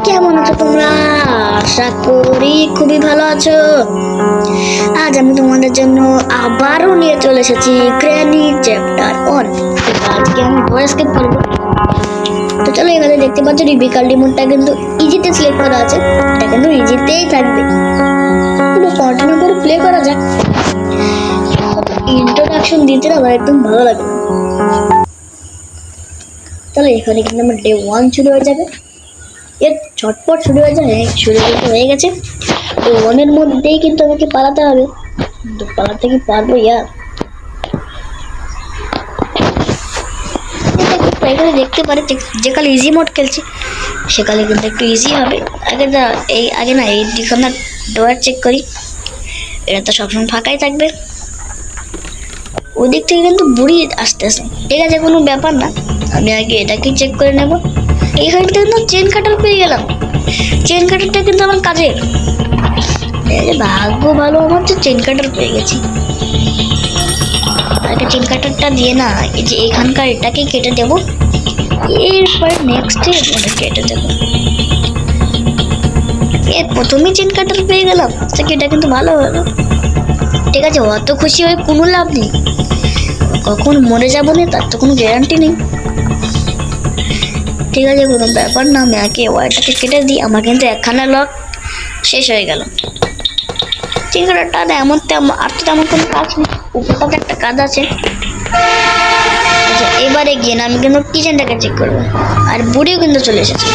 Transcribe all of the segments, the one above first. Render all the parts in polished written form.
কেমন আছো তোমরা? আশা করি খুবই ভালো আছো। আজ আমি তোমাদের জন্য আবারও নিয়ে চলে এসেছি গ্র্যানি চ্যাপ্টার 1। আজকে আমি ভয়েস স্কিপ করবো। তো চলো, এখানে দেখতে পাচ্ছ ডিফিকাল্টি মোডটা কিন্তু ইজিতে সিলেক্ট করা আছে। এটা কিন্তু ইজিতেই থাকবে। পুরো কন্টিনিউ করে প্লে করা যাক। ইন্ট্রোডাকশন দিতে না আমার একদম ভালো লাগে। তাহলে এখানে কিন্তু আমার ডে 1 শুরু হয়ে যাবে। এর ঝটপট শুরু হয়ে যায়। শুরু করতে হয়ে গেছে। এই ওয়ানের মধ্যেই কিন্তু আমাকে পালাতে হবে। কিন্তু পালাতে কি পারবো ইয়ার? এখানে দেখতে পারে যে কালে ইজি মোড খেলছি সেকালে কিন্তু একটু ইজি হবে। আগে না এই দিকটা ডোয়ার চেক করি। এটা তো সবসময় ফাঁকাই থাকবে। ওই দিক থেকে কিন্তু বুড়ি আসতেছে। ঠিক আছে, কোনো ব্যাপার না। আমি আগে এটাকে চেক করে নেব। এইখানে কিন্তু চেন কাটার পেয়ে গেলাম। চেন কাটারটা কিন্তু আমার কাজের। ভাগ্য ভালো আমার, তো চেন কাটার পেয়ে গেছি। আগে চেন কাটারটা দিয়ে না এই যে এখানকার এটাকে কেটে দেবো। এরপর নেক্সটে এটা কেটে দেবো। প্রথমেই চেন কাটার পেয়ে গেলাম, এটা কিন্তু ভালো হলো। ঠিক আছে, অত খুশি হয়ে কোনো লাভ নেই। কখন মরে যাবো না তার তো কোনো গ্যারান্টি নেই। ঠিক আছে, কোনো ব্যাপার না। আমি আগে ওয়ারটাকে কেটে দিই। আমার কিন্তু একখানা লক শেষ হয়ে গেল। চেন কাটারটা এমন আর তো তেমন কোনো কাজ নেই। উপরটাতে একটা কাজ আছে। আচ্ছা, এবারে গিয়ে না আমি কিন্তু কিচেনটাকে চেক করবো। আর বুড়িও কিন্তু চলে এসেছে।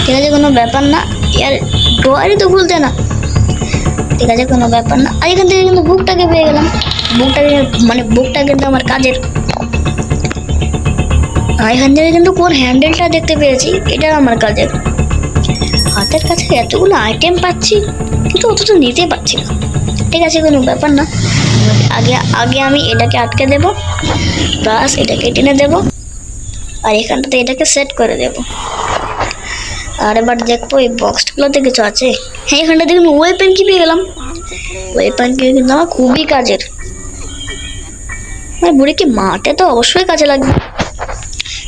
ঠিক আছে, কোনো ব্যাপার না। ইয়ার ডোয়ারই তো খুলতে না। ঠিক আছে, কোনো ব্যাপার না। আর এখান থেকে কিন্তু বুকটাকে পেয়ে গেলাম। বুকটা কিন্তু আমার কাজের। আর এখান থেকে কিন্তু কোন হ্যান্ডেলটা দেখতে পেয়েছি, এটা আমার কাজের। হাতের কাছে এতগুলো আইটেম পাচ্ছি কিন্তু অথচ নিতে পারছি না। ঠিক আছে, কোনো ব্যাপার না। আগে আমি এটাকে আটকে দেব, প্লাস এটাকে টেনে দেব, আর এখানটাতে এটাকে সেট করে দেব। আর এবার দেখবো এই বক্সগুলোতে কিছু আছে। হ্যাঁ, এখানটা দেখুন ওয়েপেন কি পেয়ে গেলাম। ওয়েপেন কি কিন্তু আমার খুবই কাজের। বুড়িকে মাঠে তো অবশ্যই কাজে লাগবে।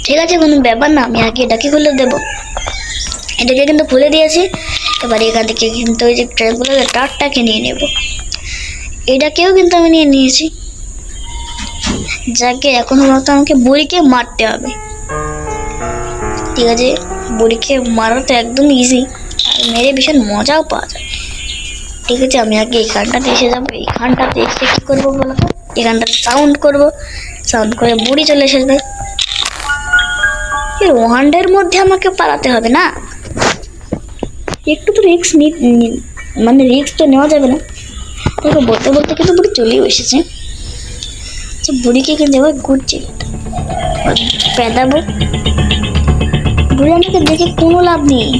ঠিক আছে, কোনো ব্যাপার না। আমি আগে এটাকে খুলে দেবো। এটাকে কিন্তু খুলে দিয়েছি। এবার এখান থেকে কিন্তু ওই যে ট্রেনগুলোর তারটাকে নিয়ে নেব। এটাকেও কিন্তু আমি নিয়ে নিয়েছি। যাকে এখন মতো আমাকে বুড়িকে মারতে হবে। ঠিক আছে, বুড়িকে মারা তো একদম ইজি, আর মেরে ভীষণ মজাও পাওয়া যায়। ঠিক আছে, আমি আগে এখানটাতে এসে যাবো। এখানটাতে এসে কী করবো বলো তো? এখানটাতে সাউন্ড করবো। সাউন্ড করে বুড়ি চলে এসেছে। এই ওয়ান্ডের মধ্যে আমাকে পালাতে হবে না। একটু তো রিস্ক রিস্ক তো নেওয়া যাবে না। দেখো, বলতে বলতে কিন্তু বুড়ি চলেও এসেছে। আচ্ছা, বুড়িকে কিন্তু এবার ঘুরছে পেদাবো। বুড়ি আমাকে দেখে কোনো লাভ নেই।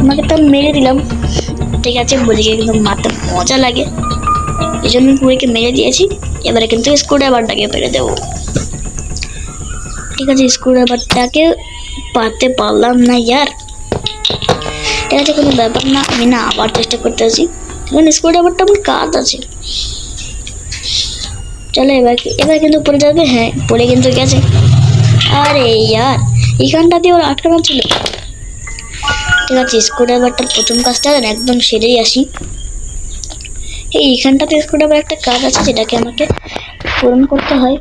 আমাকে তো মেরে দিলাম। ঠিক আছে, বুড়িকে কিন্তু মারতে মজা লাগে, এই জন্য বুড়িকে মেরে দিয়েছি। এবারে কিন্তু স্ক্রুড্রাইভারটাকে পেরে দেবো। ঠিক আছে, স্ক্রুড্রাইভারটাকে পাতে পারলাম না ইয়ার। ঠিক আছে, কোনো ব্যাপার না। আমি না আবার চেষ্টা করতে আছি, কারণ স্ক্রুড্রাইভারটা আমার কাজ আছে। চলো, এবার কিন্তু পড়ে যাবে। হ্যাঁ, পড়ে কিন্তু গেছে। আরে ইয়ার, এখানটাতে ওর আটকানো ছিল। ঠিক আছে, স্ক্রুড্রাইভারটার প্রথম কাজটা একদম সেরেই আসি। এইখানটাতে স্ক্রুড্রাইভার একটা কাজ আছে, যেটাকে আমাকে পূরণ করতে হয়,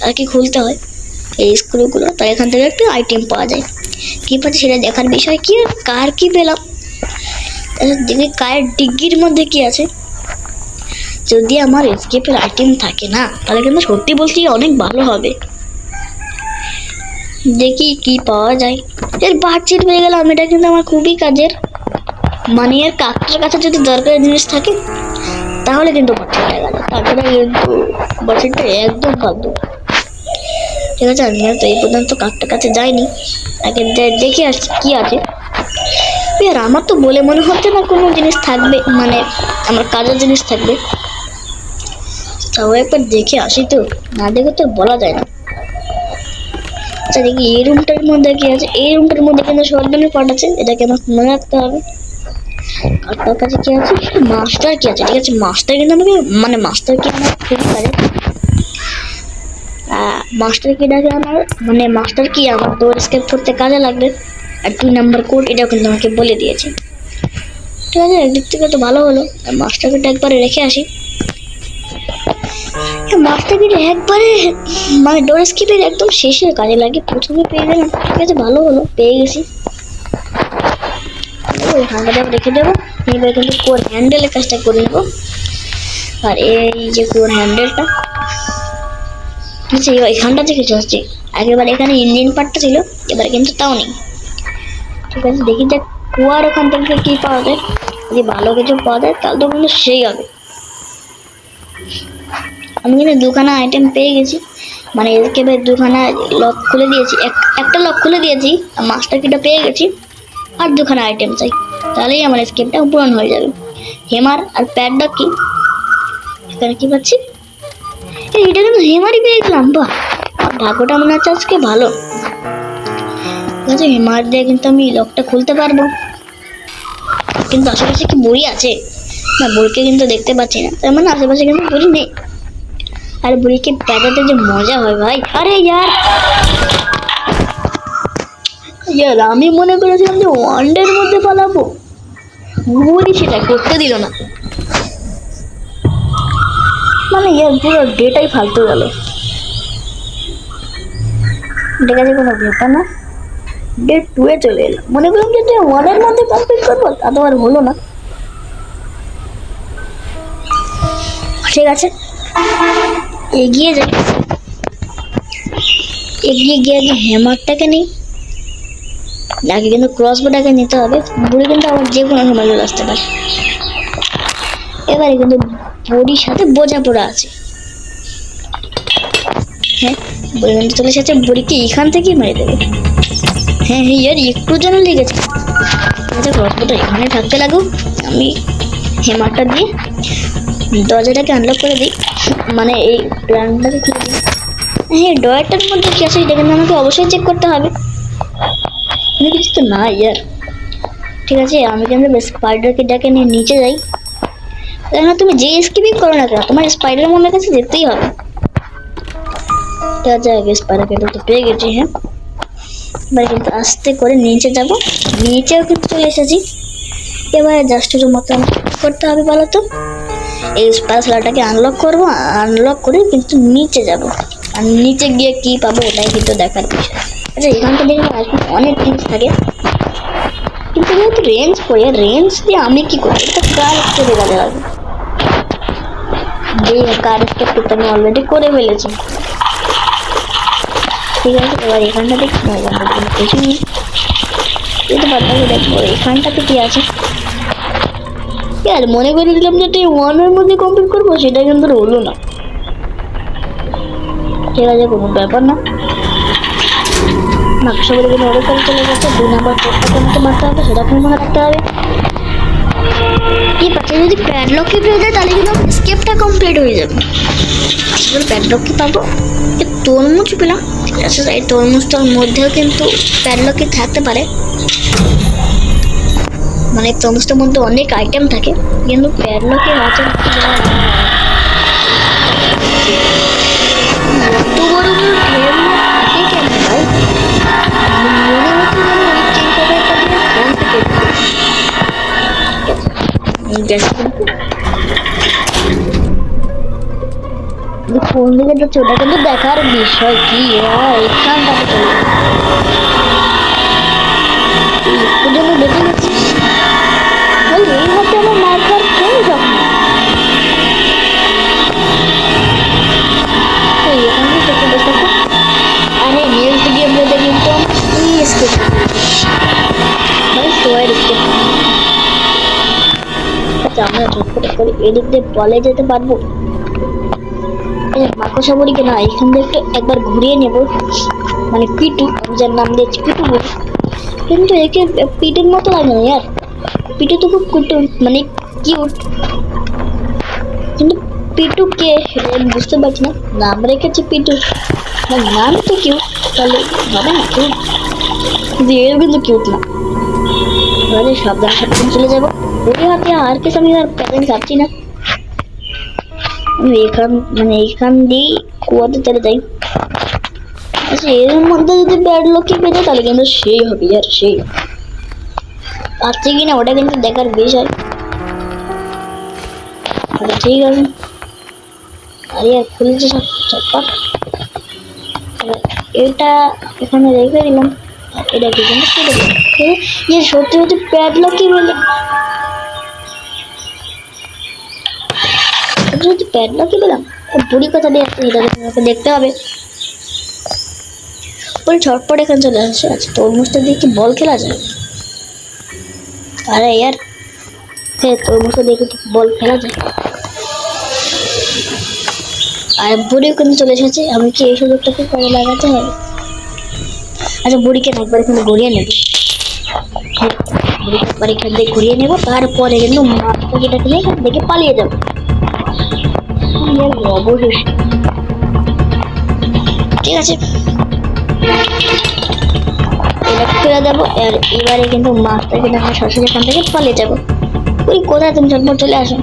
আর কি খুলতে হয় এই স্ক্রুগুলো। তাই এখান থেকে একটা আইটেম পাওয়া যায়। কি পাচ্ছে সেটা দেখার বিষয় কি, কার কি পেলাম। দেখি কার ডিগ্গির মধ্যে কি আছে। যদি আমার এসকেপের আইটেম থাকে না, তাহলে কিন্তু সত্যি বলছি অনেক ভালো হবে। দেখি কি পাওয়া যায়। এর বাচ্চির পেয়ে গেলাম। এটা কিন্তু আমার খুবই কাজের। এর কাকটার কাছে যদি দরকারি জিনিস থাকে তাহলে কিন্তু বাচ্চা হয়ে গেল। তাছাড়া কিন্তু বাচ্চাটা একদম ফালতু। ঠিক আছে, আমি তো এই পর্যন্ত কাকটার কাছে যাইনি। আগে দেখে আসছি কি আছে। আর আমার তো বলে মনে হচ্ছে না কোনো জিনিস থাকবে, আমার কাজের জিনিস থাকবে। তাও একবার দেখে আসি, তো না দেখে তো বলা যায় না। আচ্ছা, দেখি এই রুমটার মধ্যে কি আছে। এই রুমটার মধ্যে কিন্তু শর্টগানের পার্ট আছে, এটাকে আমার মনে রাখতে হবে। কাকটার কাছে কি আছে, মাস্টার কি আছে। ঠিক আছে, মাস্টার কিন্তু আমাকে মাস্টার কি আমার খুবই কাজে। মাস্টার কিটাকে আমার মানে মাস্টার কি আমার ডোর স্কেপ করতে কাজে লাগবে। আর 2 নাম্বার কোড এটাও কিন্তু আমাকে বলে দিয়েছে। ঠিক আছে, একদিক থেকে তো ভালো হলো। আর মাস্টার কিটা একবারে রেখে আসি। মাস্টার কিটা একবারে মানে ডোর স্কেপের একদম শেষের কাজে লাগে, প্রথমে পেয়ে গেলাম। ঠিক আছে, ভালো হলো, পেয়ে গেছি। ওই হাঙ্গাটা রেখে দেবো। এবার কিন্তু কোর হ্যান্ডেলের কাজটা করে নেবো। আর এই যে কোর হ্যান্ডেলটা, আচ্ছা এখানটা থেকে হচ্ছে। আগেবার এখানে ইঞ্জিন পার্টটা ছিল, এবার কিন্তু তাও নেই। ঠিক আছে, দেখি যাক কুয়ার ওখান থেকে কি পাওয়া যায়। যদি ভালো কিছু পাওয়া যায় তাহলে তো কিন্তু সেই হবে। আমি কিন্তু 2খানা আইটেম পেয়ে গেছি, মানে এদেরকে এবার 2খানা লক খুলে দিয়েছি। একটা লক খুলে দিয়েছি, মাস্টার কিটা পেয়ে গেছি। আর 2খানা আইটেম চাই, তাহলেই আমার স্কেপটা পূরণ হয়ে যাবে। হেমার আর প্যাডডক কি এখানে কি পাচ্ছি? এটা কিন্তু হেমারই পেয়ে গেলাম। বাহ, ভাগ্যটা মনে হচ্ছে আজকে ভালো। ঠিক আছে, হেমার দিয়ে কিন্তু আমি লকটা খুলতে পারবো। কিন্তু আশেপাশে কি বড়ি আছে? না, বড়িকে কিন্তু দেখতে পাচ্ছি না, তার মানে আশেপাশে কিন্তু বড়ি নেই। আর বুড়িকে পেঁচাতে যে মজা হয় ভাই। আরে ইয়ার ইয়ার আমি মনে করেছিলাম যে ওয়ানডের মধ্যে পালাবো, বুড়ি সেটা করতে দিল না। মানে ইয়ার পুরো ডেটাই ফালতু গেল। ঠিক আছে, কোনো ব্যাপার না। ডে 2-এ চলে এলো। মনে করলাম যে 1-এর মধ্যে কমপ্লিট করবো, তা তো আর হলো না। ঠিক আছে, এগিয়ে যাই। এগিয়ে গিয়ে আগে হ্যামারটাকে নেই, আগে কিন্তু ক্রসবোটাকে নিতে হবে। বুড়ি কিন্তু আবার যে কোনো সময় চলে আসতে পারে। এবারে কিন্তু বুড়ির সাথে বোঝাপড়া আছে। হ্যাঁ, বুড়ি কিন্তু চলে এসেছে, বুড়িকে এখান থেকেই মেরে দেবে। হ্যাঁ হ্যাঁ ইয়ার একটু যেন লেগেছে। আচ্ছা, ক্রসবোটা এখানে থাকতে লাগুক। আমি হ্যামারটা দিয়ে দরজাটাকে আনলক করে দিই, মানে এই প্ল্যানটাকে খুলে দিই। হ্যাঁ, ডয়ারটার মধ্যে কি আছে এটা কিন্তু আমাকে অবশ্যই চেক করতে হবে। কিন্তু কিছু তো না ইয়ার। ঠিক আছে, আমি কিন্তু স্পাইডারকে ডেকে নিয়ে নিচে যাই। কেন তুমি যে স্কিপিং করো না কেন, তোমার স্পাইডার মনের কাছে যেতেই হবে। ঠিক আছে, আগে স্পাইডারকে তো পেয়ে গেছি। হ্যাঁ, এবার কিন্তু আস্তে করে নিচে যাব। নিচেও কিন্তু চলে এসেছি। এবারে জাস্ট একটু মতন করতে হবে বলো তো। এই স্প্যাচুলাটাকে আনলক করব, আনলক করে কিন্তু নিচে যাব। আর নিচে গিয়ে কি পাবো ওটাই কিন্তু দেখার বিষয়। আচ্ছা, এখানটা দেখলাম অনেক জিনিস থাকে, কিন্তু যেহেতু রেঞ্জ করে, রেঞ্জ দিয়ে আমি কি করি? এটা কার স্কেপে কাজে লাগবে। যে কার স্কেপ কিন্তু আমি অলরেডি করে ফেলেছি। ঠিক আছে, এবার এখানটা দেখি না, এখানটা কিছু নেই। কিন্তু বাদবাকি দেখবো এখানটাতে কি আছে। আর মনে করেছিলাম যে 1-এর মধ্যে কমপ্লিট করবো, সেটা কিন্তু হলো না। ঠিক আছে, কোনো ব্যাপার না। নকশা বলে কিন্তু ওদের করে চলে গেছে। 2 নাম্বার কোডটাকে আমাকে মারতে হবে, সেটা আপনার মনে রাখতে হবে। ঠিক আছে, যদি প্যাডলককে পেয়ে যায় তাহলে কিন্তু স্কেপটা কমপ্লিট হয়ে যাবে। আসলে প্যাডলককে পাবো, তরমুজ পেলাম। ঠিক আছে, এই তরমুজটার মধ্যেও কিন্তু প্যাডলকই থাকতে পারে। মানে তরমুজটার মধ্যে অনেক আইটেম থাকে, কিন্তু প্যাডলকের আছে। এত বড় বড় ঢের থাকে কেন ভাই? মনে হচ্ছে যেন ওই চিন্তাটা একটা দিয়ে ফোন থেকে গেছে। কিন্তু ফোন থেকে যাচ্ছে, ওটা কিন্তু দেখার বিষয় কি হয়। এখানটাতে চলে একটু জন্য দেখে নিচ্ছিস। এই হাতে আমার মার খাওয়ার কেন যখন এখানে থেকে বসে থাকো। আরে নেক্সট গেমটাতে কিন্তু এই স্কেপ মানে সোয়ার স্কেপ। আচ্ছা, আমরা ঝটপট করে এদিক দিয়ে বলে যেতে পারবো। মাকড়সা বড়িকে না এখান থেকে একবার ঘুরিয়ে নেব, মানে পিটু, যার নাম দিয়েছি পিটু বড়ি। কিন্তু একে পিটুর মতো লাগে না ইয়ার। পিটু তো খুব কুটুর মানে কিউট, কিন্তু পিটু কে সেটা আমি বুঝতে পারছি না। নাম রেখেছি পিটু, নাম তো কিউট, তাহলে হবে না কিউট, কিন্তু এর কিন্তু কিউট না। এবারে সাবধান সাবধান চলে যাবো। ওই হাতে আর কিছু আমি আর প্যারেন্ট খাচ্ছি না। আমি এখান মানে এখান দিয়েই কুয়াতে চলে যাই। আচ্ছা এর মধ্যে যদি ব্যাড লকি পেতে তাহলে কিন্তু সেই হবে আর সেই পাচ্ছে কিনা ওটা কিন্তু দেখার বিষয়। আচ্ছা ঠিক আছে, আরে আর খুলেছে সব চটপট। এটা এখানে রেখে দিলাম আর এটাকে কিন্তু কেটে দিলাম। ইয়ে সত্যি সত্যি প্যাডলক কি বলে, সত্যি সত্যি প্যাডলক কি পেলাম। বুড়ি কথা দিয়ে আসছে, এটা তোমাকে দেখতে হবে। বলে ঝটপট এখানে চলে আসছে। আচ্ছা তরমুজটা দিয়ে কি বল খেলা যায়? আরে ইয়ার হ্যাঁ তরমুজটা দিয়ে কিন্তু বল খেলা যায়। আর বুড়িও কিন্তু চলে এসেছে, আমি কি এই সুযোগটাকে কাজে লাগাতে হয়? আচ্ছা বুড়িকে একবার এখানে ঘুরিয়ে নেব, বুড়িকে একবার এখান থেকে ঘুরিয়ে নেবো, তারপরে কিন্তু মাছটাকে নিয়ে এখান থেকে পালিয়ে যাবো। অবশেষে ঠিক আছে, এটা ফেলে দেবো। আর এবারে কিন্তু মাছটাকে আমরা সরাসরি এখান থেকে পালিয়ে যাবো। ওই কোথায় তুমি ঝটপট চলে আসো,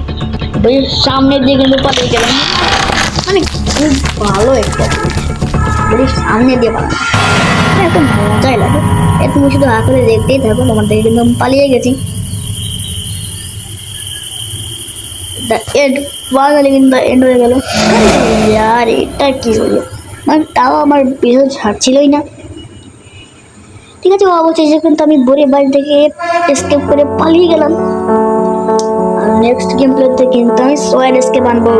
বুঝি সামনের দিয়ে কিন্তু পালিয়ে গেলাম, মানে খুব ভালো একটা বুঝি সামনে দিয়ে পালাম, এত মজাই লাগে। তুমি শুধু আঁকলে দেখতেই থাকো, তোমার থেকে কিন্তু আমি পালিয়ে গেছি। দ্য এন্ড, ফাইনালি কিন্তু দ্য এন্ড হয়ে গেল। আর এটা কি হলো, মানে তাও আমার বিরোধ ছাড়ছিলই না। ঠিক আছে অবশেষে কিন্তু আমি বুড়ির বাড়ি থেকে এসকেপ করে পালিয়ে গেলাম। আর নেক্সট গেম প্লেতে কিন্তু আমি সোয়ার এসকেপ আনবো।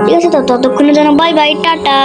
ঠিক আছে তো ততক্ষণের জন্য বাই বাই টাটা।